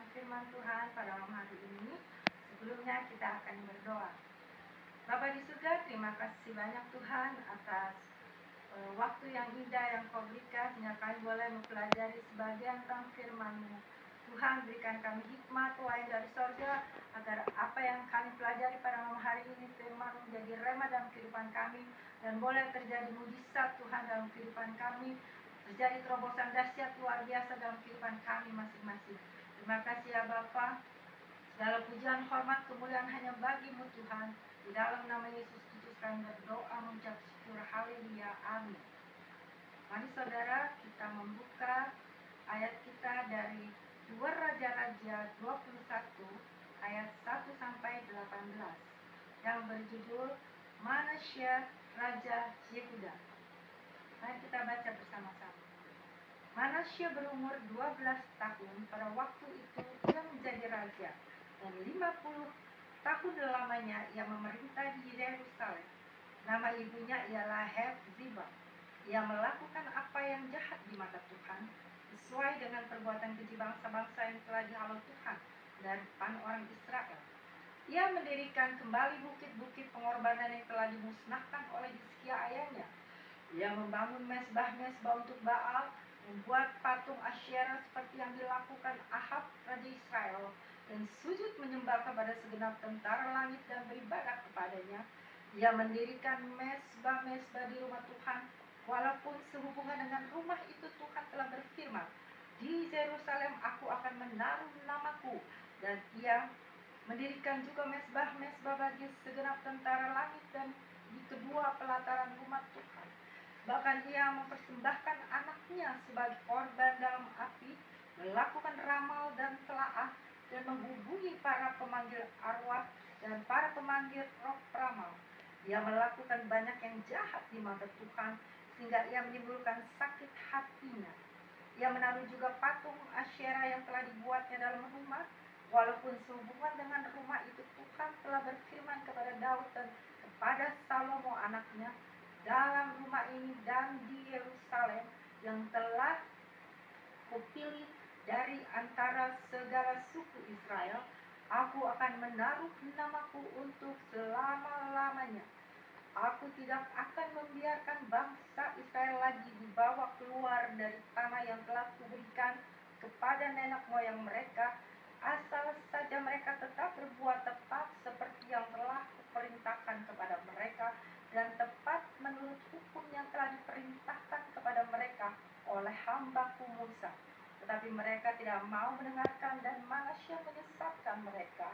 akan firman Tuhan pada malam hari ini. Sebelumnya kita akan berdoa. Bapa di surga, terima kasih banyak Tuhan atas waktu yang indah yang Kau berikan sehingga kami boleh mempelajari sebagian tentang firman-Mu. Tuhan, berikan kami hikmat Tuhan dari surga agar apa yang kami pelajari pada malam hari ini firman menjadi rema dalam kehidupan kami dan boleh terjadi mujizat Tuhan dalam kehidupan kami, terjadi terobosan dahsyat luar biasa dalam kehidupan kami masing-masing. Terima kasih ya Bapa. Segala pujian, hormat, kemuliaan hanya bagi-Mu Tuhan. Di dalam nama Yesus Kristus kami berdoa mengucap syukur. Haleluya. Amin. Mari saudara, kita membuka ayat kita dari 2 Raja-Raja 21 ayat 1 sampai 18 yang berjudul Manasya Raja Yehuda. Mari kita baca bersama-sama. Manasya berumur 12 tahun. Pada waktu itu ia menjadi raja, dan 50 tahun lamanya ia memerintah di Yerusalem. Nama ibunya ialah Hepzibah. Ia melakukan apa yang jahat di mata Tuhan, sesuai dengan perbuatan keji bangsa-bangsa yang telah dihalau Tuhan dari depan orang Israel. Ia mendirikan kembali bukit-bukit pengorbanan yang telah dimusnahkan oleh Hizkia ayahnya. Ia membangun mesbah-mesbah untuk Baal, membuat patung Asyera seperti yang dilakukan Ahab, raja Israel, dan sujud menyembah kepada segenap tentara langit dan beribadah kepadanya. Ia mendirikan mesbah-mesbah di rumah Tuhan, walaupun sehubungan dengan rumah itu Tuhan telah berfirman, di Yerusalem aku akan menaruh namaku. Dan ia mendirikan juga mesbah-mesbah bagi segenap tentara langit dan di kedua pelataran rumah Tuhan. Bahkan ia mempersembahkan anaknya sebagai korban dalam api, melakukan ramal dan telaah, dan menghubungi para pemanggil arwah dan para pemanggil roh peramal. Ia melakukan banyak yang jahat di mata Tuhan, sehingga ia menimbulkan sakit hatinya. Ia menaruh juga patung Asyera yang telah dibuatnya dalam rumah, walaupun sehubungan dengan rumah itu Tuhan telah berfirman kepada Daud dan kepada Salomo anaknya, dalam rumah ini dan di Yerusalem yang telah kupilih dari antara segala suku Israel, aku akan menaruh namaku untuk selama-lamanya. Aku tidak akan membiarkan bangsa Israel lagi dibawa keluar dari tanah yang telah kuberikan kepada nenek moyang mereka, asal saja mereka tetap berbuat tepat seperti yang telah kuperintahkan kepada mereka, dan tepat menurut hukum yang telah diperintahkan kepada mereka oleh hambaku Musa. Tetapi mereka tidak mau mendengarkan, dan Manasya menyesatkan mereka,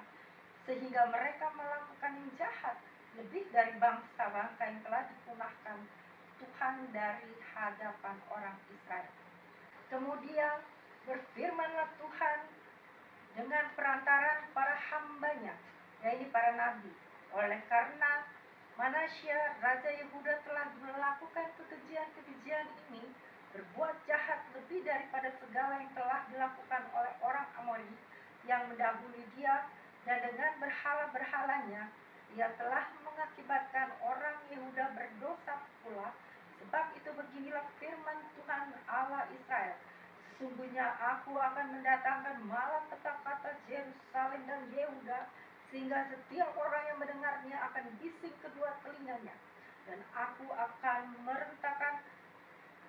sehingga mereka melakukan yang jahat lebih dari bangsa-bangsa yang telah dipunahkan Tuhan dari hadapan orang Israel. Kemudian berfirmanlah Tuhan dengan perantaran para hambanya, yaitu para nabi, oleh karena Manasya raja Yehuda telah melakukan kekejian-kekejian ini, berbuat jahat lebih daripada segala yang telah dilakukan oleh orang Amori yang mendahului dia, dan dengan berhala-berhalanya ia telah mengakibatkan orang Yehuda berdosa pula. Sebab itu beginilah firman Tuhan Allah Israel, sesungguhnya aku akan mendatangkan malapetaka atas Yerusalem dan Yehuda, sehingga setiap orang yang mendengarnya akan bising kedua telinganya. Dan aku akan merentakan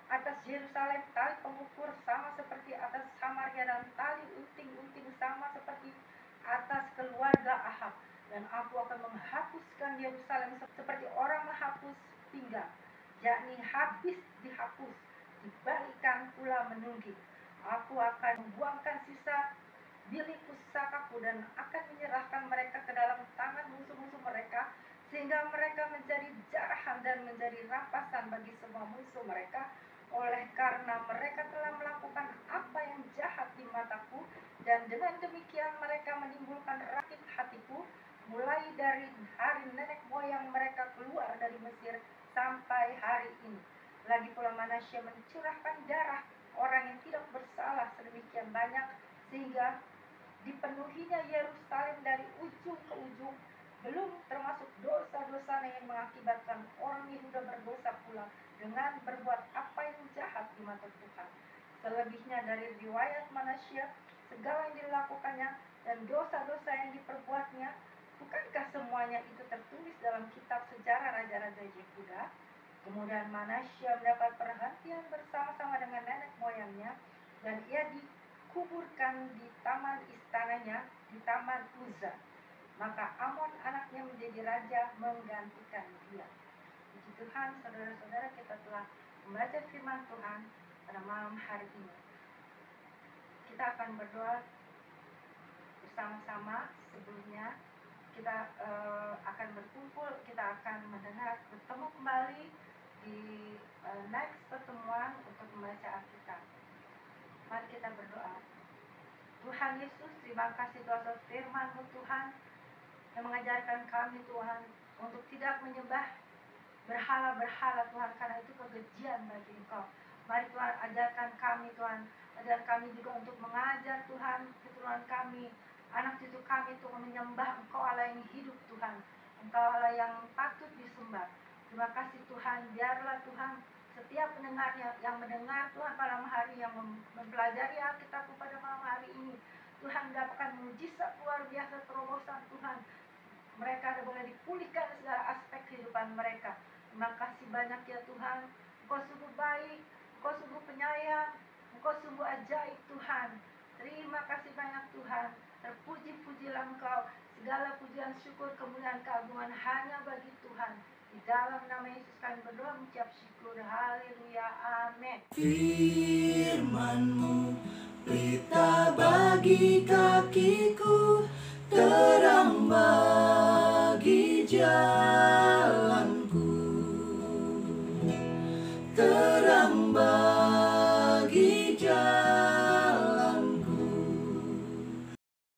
atas Yerusalem tali pengukur sama seperti atas Samaria, dan tali unting-unting sama seperti atas keluarga Ahab. Dan aku akan menghapuskan Yerusalem seperti orang menghapus pinggang, yakni habis dihapus, dibalikan pula menungging. Aku akan membuangkan sisa bilik pusakaku dan akan menyerahkan mereka ke dalam tangan musuh-musuh mereka, sehingga mereka menjadi jarahan dan menjadi rampasan bagi semua musuh mereka, oleh karena mereka telah melakukan apa yang jahat di mataku, dan dengan demikian mereka menimbulkan sakit hatiku, mulai dari hari nenek moyang mereka keluar dari Mesir sampai hari ini. Lagi pula Manasya mencurahkan darah orang yang tidak bersalah sedemikian banyak, sehingga dipenuhinya Yerusalem dari ujung ke ujung, belum termasuk dosa-dosa yang mengakibatkan orang Yehuda berdosa pula dengan berbuat apa yang jahat di mata Tuhan. Selebihnya dari riwayat Manasya, segala yang dilakukannya, dan dosa-dosa yang diperbuatnya? Bukankah semuanya itu tertulis dalam kitab sejarah Raja-Raja Yehuda? Kemudian Manasya mendapat perhatian bersama-sama dengan nenek moyangnya, dan ia dikuburkan di taman istananya, di taman Uza. Maka Amon anaknya menjadi raja menggantikan dia. Puji Tuhan, saudara-saudara, kita telah membaca firman Tuhan pada malam hari ini. Kita akan berdoa bersama-sama. Sebelumnya kita akan berkumpul, kita akan bertemu kembali di next pertemuan untuk membaca Alkitab. Mari kita berdoa. Tuhan Yesus, terima kasih Tuhan firman-Mu Tuhan, yang mengajarkan kami Tuhan untuk tidak menyembah berhala-berhala Tuhan, karena itu kekejian bagi Engkau. Mari Tuhan, ajarkan kami Tuhan, ajar kami juga untuk mengajar Tuhan keturunan kami, anak cucu kami, untuk menyembah Engkau Allah yang hidup Tuhan, Engkau Allah yang patut disembah. Terima kasih Tuhan, biarlah Tuhan setiap pendengarnya yang mendengar Tuhan malam hari, yang mempelajari Alkitab pada malam hari ini, Tuhan mendapatkan mujizat luar biasa, terobosan Tuhan. Mereka boleh dipulihkan segala aspek kehidupan mereka. Terima kasih banyak ya Tuhan. Engkau sungguh baik, Engkau sungguh penyayang, Engkau sungguh ajaib Tuhan. Terima kasih banyak Tuhan. Terpuji-pujilah Engkau. Segala pujian, syukur, kemuliaan, keagungan hanya bagi Tuhan. Di dalam nama Yesus kami berdoa mengucap syukur. Haleluya. Amin. Firman-Mu pelita bagi kakiku, terang bagi jalan.